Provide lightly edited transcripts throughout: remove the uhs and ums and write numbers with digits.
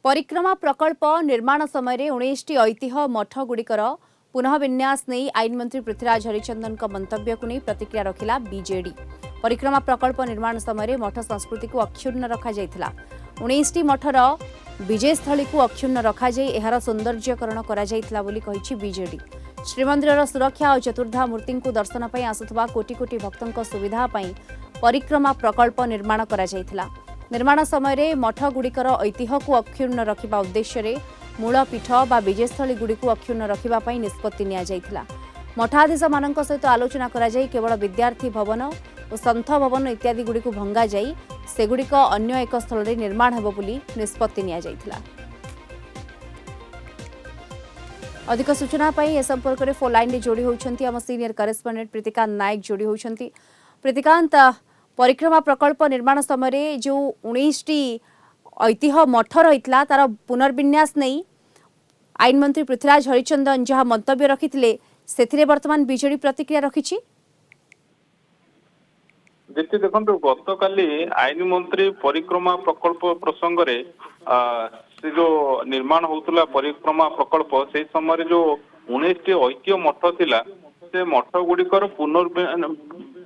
परिक्रमा प्रकल्प निर्माण समय 19 ऐतिह्य मठ गुड़िकर पुनः विन्यास नहीं आईन मंत्री पृथ्वीराज हरिचंदन मंतव्य को नहीं प्रतिक्रिया रखिला बीजेडी। परिक्रमा प्रकल्प निर्माण समय मठ संस्कृति को अक्षुण्ण रखा 19 मठर विजयस्थली को अक्षुण्ण रखा यार सौंदर्यकरण करा बीजेडी। श्रीमंदिर सुरक्षा और चतुर्धा मूर्ति को दर्शन पर आसुवा कोटी कोटी भक्तों सुविधा परिक्रमा प्रकल्प निर्माण करा निर्माण समय मठ गुड़िकर ऐतिह्य को अक्षुण्ण रखा उद्देश्य मूल पीठ बा विजयस्थली गुड़ी को अक्षुण्ण रखा निष्पत्ति निया मठाधीश मान सहित आलोचना करा केवल विद्यार्थी भवन और सन्थ भवन इत्यादि गुड़ी को भंगा जाई सेगुड़िक अन्य एक स्थल में निर्माण हेबो बोली निष्पत्ति निया अधिक सूचना ए संपर्क में फोन लाइन जोड़ी होती आम सीनियर करेस्पॉन्डेंट प्रीतिकांत नायक जोड़ी होती। प्रीतिकांत, परिक्रमा प्रकल्प निर्माण समय जो 19 ऐतिह्य मठ रही तार पुनर्विन्यास नहीं आईन मंत्री पृथ्वीराज हरिचंदन जहाँ मंतव्य रखिते से वर्तमान बीजेडी प्रतिक्रिया रखी। देखते देखो गत काली आईन मंत्री परिक्रमा प्रकल्प प्रसंग से जो निर्माण होता परिक्रमा प्रकल्प से समय जो 19 ऐतिह्य मठ थिला से मठ गुड़िकर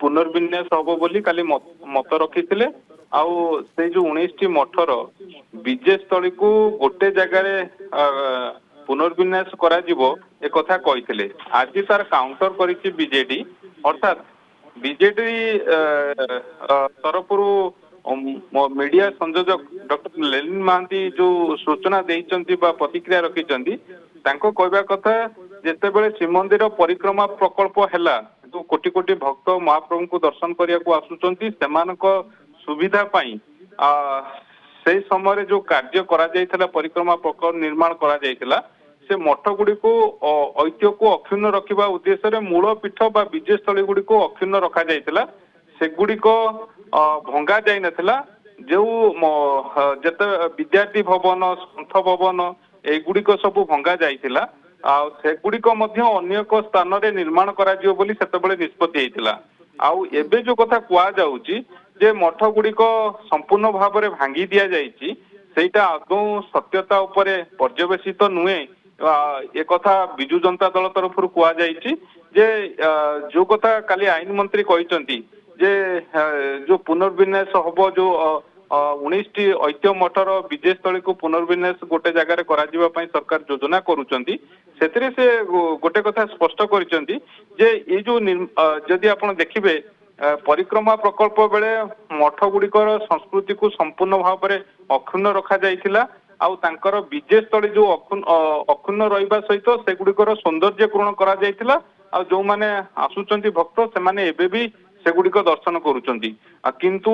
पुनर्विन्यास हम बोली काली मत रखी आउ से जो 19 मठर विजयस्थली को गोटे जगार पुनर्विन्यास करा एक कथा कही आज तार काउंटर करी बीजेडी अर्थात बीजेडी तरफ मीडिया संयोजक डॉक्टर लेनिन महांती जो सूचना देइचंती बा प्रतिक्रिया रखिचंती तांको कहबा कथा जेतेबेले श्रीमंदिर परिक्रमा प्रकल्प हैला जो कोटी कोटी भक्त महाप्रभु को दर्शन करिया को आसुचंती सेमानक सुविधा पाई से समय जो कार्य करा जायथिला परिक्रमा प्रकल्प निर्माण करा जायथिला से मठ गुड़ी को ऐतिह्य को अक्षुण्ण रखा उद्देश्य मूल पीठ बा विजयस्थली गुड़ी को अक्षुण्ण रखा जायथिला सेगुड़िक भंगा जाई नथिला जो जते विद्यार्थी भवन सन्थ भवन एगुड़िक सब भंगा जायथिला सेगुड़िक अन्य एक स्थान रे निर्माण करा जियो बोली सेतेबेले निष्पत्ति हेतिला आउ एबे जो कथा कुआ जाउची जे मठ गुड़िक संपूर्ण भाव में भांगी दिया जाइची सेटा आदौ सत्यता उपरे पर्यवेसित नुहे एक कथा विजु जनता दल तरफ कुआ जाइची जे जो कथा काली आईन मंत्री कहिसंती जे जो पुनर्विन्यास हबो जो 19 ऐतिह्य मठर विजयस्थली को पुनर्विन्यास गोटे जगार करा जिबा पई सरकार योजना करूचंती सेतरे से गोटे कथा स्पष्ट करिसंती जे ए जो जदि आपण देखिबे परिक्रमा प्रकल्प बेले मठ गुड़िकर संस्कृति को संपूर्ण भाव में अक्षुण्ण रखा जाइथिला आउ तांकर विजयस्थली जो अक्षुण्ण रहिबा सहित सेगुड़िकर सौंदर्यकरण करा जाइथिला आ जो माने आसुचंती भक्त से माने एबे भी सेगुड़िक दर्शन करूचंती किंतु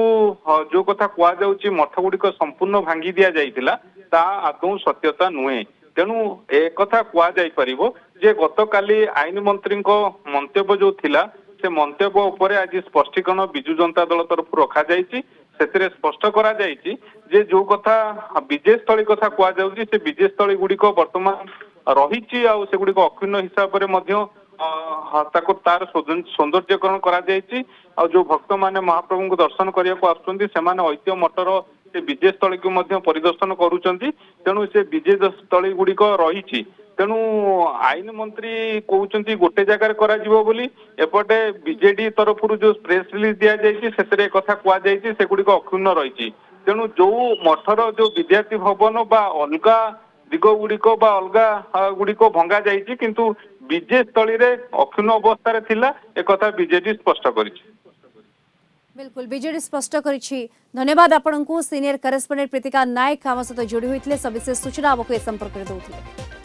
जो कथा कुआ जाउची मठ गुड़िक संपूर्ण भांगी दिया जाइथिला ता आदौ सत्यता नुहे तेणु एक कथा कुआ जाई परिबो जे गत काली आईन मंत्री मंतव्य जो थिला से मंतव्य उपरे आज स्पष्टीकरण विजु जनता दल तरफ रखा जाइछि सेतिरे स्पष्ट करा जाइछि जे जो कथा विजयस्थली कथा कुआ जाउछि से विजयस्थली गुड़िक वर्तमान रहिछि आ से गुड़िक अक्षुण्ण हिसाब रे मध्य ताको तार सौंदर्यकरण करा जाइछि आ जो भक्त माने महाप्रभु को दर्शन करिया को आसुचंती सेमाने ऐतिह्य मठर से विजयस्थली को मध्य परिदर्शन करूचंती तेणु से विजयस्थली गुड़िक रहिछि तेणु आईन मंत्री कहउचंती गोटे जगार करा जिवो बोली एपटे बीजेडी तरफ जो प्रेस रिलीज दिया जाइछि सेतरे कथा कुआ जाइछि सेगुड़िक अक्षुण्ण रहिछि तेणु जो मठर जो विद्यार्थी भवन बा अलगा दिग गुड़िक बा अलगा गुड़िक भंगा जाइछि किंतु विजयस्थली रे अक्षुण्ण अवस्था रे थिला एक कथा बीजेडी स्पष्ट करिछि। बिल्कुल बीजेडी स्पष्ट करिछि। धन्यवाद आपनकु सीनियर करेस्पोंडेंट प्रीतिका नायक आम सहित जोड़ी होइतिले सविशेष सूचना आपको ए संपर्क में दउथिले।